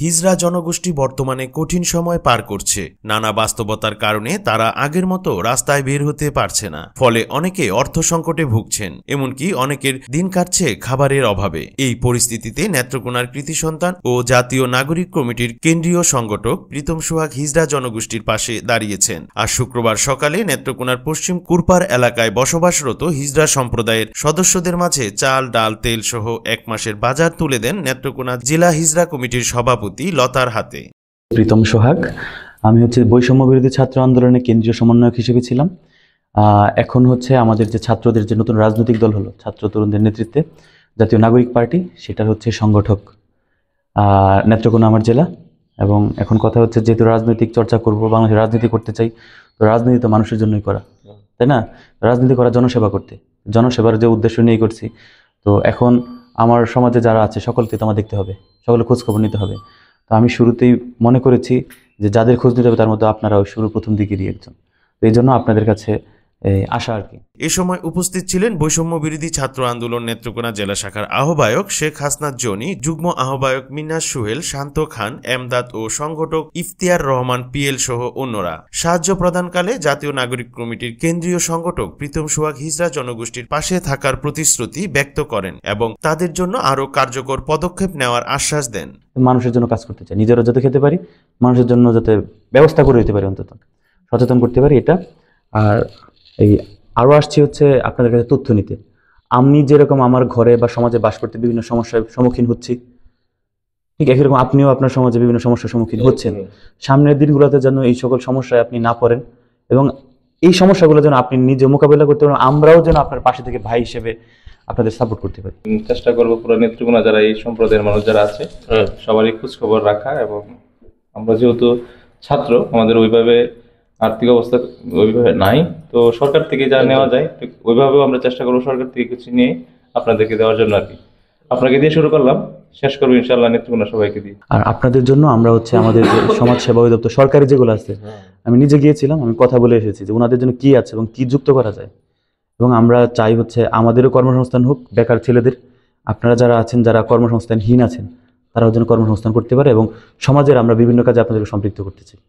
হিজড়া জনগোষ্ঠী বর্তমানে কঠিন সময় পার করছে। নানা বাস্তবতার কারণে তারা আগের মতো রাস্তায় বের হতে পারছে না। ফলে অনেকে অর্থ সংকটে ভুগছেন, এমনকি অনেকের দিন কাটছে খাবারের অভাবে। এই পরিস্থিতিতে নেত্রকোনার কৃতি সন্তান ও জাতীয় নাগরিক কমিটির কেন্দ্রীয় সংগঠক প্রীতম সোহাগ হিজড়া জনগোষ্ঠীর পাশে দাঁড়িয়েছেন। আর শুক্রবার সকালে নেত্রকোনার পশ্চিম কুরপার এলাকায় বসবাসরত হিজড়া সম্প্রদায়ের সদস্যদের মাঝে চাল, ডাল, তেল সহ এক মাসের বাজার তুলে দেন নেত্রকোনা জেলা হিজড়া কমিটির সভাপতি লতার হাতে। প্রীতম সোহাগ, আমি বৈষম্য বিরোধী ছাত্র আন্দোলনের কেন্দ্রীয় সমন্বয়ক হিসেবে ছিলাম। এখন আমাদের যে ছাত্রদের যে নতুন রাজনৈতিক দল হলো ছাত্র তরুণদের নেতৃত্বে জাতীয় নাগরিক পার্টি, সেটার সংগঠক নেত্রকোনা আমার জেলা। এবং এখন কথা যেহেতু রাজনৈতিক চর্চা করব, বাংলাদেশের রাজনীতি করতে চাই, তো রাজনীতি তো মানুষের জন্যই করা, তাই না? রাজনীতি করা জনসেবা করতে, জনসেবার যে উদ্দেশ্য নিয়ে করছি। তো এখন আমার সমাজে যারা আছে সকলকে তো আমার দেখতে হবে, সকলে খোঁজখবর নিতে হবে। তো আমি শুরুতেই মনে করেছি যে যাদের খোঁজ নিতে হবে তার মধ্যে আপনারাও শুরুর প্রথম দিকেরই একজন। তো এই জন্য আপনাদের কাছে আশা আর কি। এ সময় উপস্থিত ছিলেন বৈষম্য বিরোধী ছাত্র আন্দোলন নেত্রকোনা জেলা শাখার আহ্বায়ক শেখ হাসনাত জনি, যুগ্ম আহ্বায়ক মিনাজ সুহেল, শান্ত খান, এমদাদ ও সংগঠক ইফতিয়ার রহমান পিএল সহ অন্যরা। সাহায্য প্রদানকালে জাতীয় নাগরিক কমিটির কেন্দ্রীয় সংগঠক প্রীতম সোহাগ হিজড়া জনগোষ্ঠীর পাশে থাকার প্রতিশ্রুতি ব্যক্ত করেন এবং তাদের জন্য আরো কার্যকর পদক্ষেপ নেওয়ার আশ্বাস দেন। মানুষের জন্য কাজ করতে চাই, নিজেরা যাতে খেতে পারি, মানুষের জন্য যাতে ব্যবস্থা করে দিতে পারি, অন্তত সচেতন করতে পারি, এটা। আর আরও আসছি আপনাদের কাছে তথ্য নিতে। আমি যেরকম আমার ঘরে বা সমাজে বাস করতে বিভিন্ন সমস্যার সম্মুখীন হচ্ছি, ঠিক একই রকম আপনিও আপনার সমাজে বিভিন্ন সমস্যার সম্মুখীন হচ্ছেন। সামনের দিনগুলোতে যেন এই সকল সমস্যায় আপনি না পড়েন এবং এই সমস্যাগুলো যেন আপনি নিজে মোকাবেলা করতে পারেন, আমরাও যেন আপনার পাশে থেকে ভাই হিসেবে আপনাদের সাপোর্ট করতে পারি। চেষ্টা করবো পুরো নেত্রকোনা যারা এই সম্প্রদায়ের মানুষ যারা আছে সবারই খোঁজ খবর রাখা। এবং আমরা যেহেতু ছাত্র, আমাদের ওইভাবে আর্থিক অবস্থা ওইভাবে নাই, তো সরকার থেকে যা নেওয়া যায় ওইভাবেও আমরা চেষ্টা করবো সরকার থেকে কিছু নিয়ে আপনাদেরকে দেওয়ার জন্য আর কি। আপনাকে দিয়ে শুরু করলাম, শেষ করবো ইনশাআল্লাহ নেত্রকোনা সবাইকে দিয়ে। আর আপনাদের জন্য আমরা আমাদের সমাজ সেবা অধিদপ্তর সরকারি যেগুলো আছে, আমি নিজে গিয়েছিলাম, আমি কথা বলে এসেছি যে ওনাদের জন্য কি আছে এবং কি যুক্ত করা যায়। এবং আমরা চাই আমাদেরও কর্মসংস্থান হোক, বেকার ছেলেদের, আপনারা যারা আছেন, যারা কর্মসংস্থানহীন আছেন, তারাও যেন কর্মসংস্থান করতে পারে এবং সমাজের আমরা বিভিন্ন কাজে আপনাদেরকে সম্পৃক্ত করতে চাই।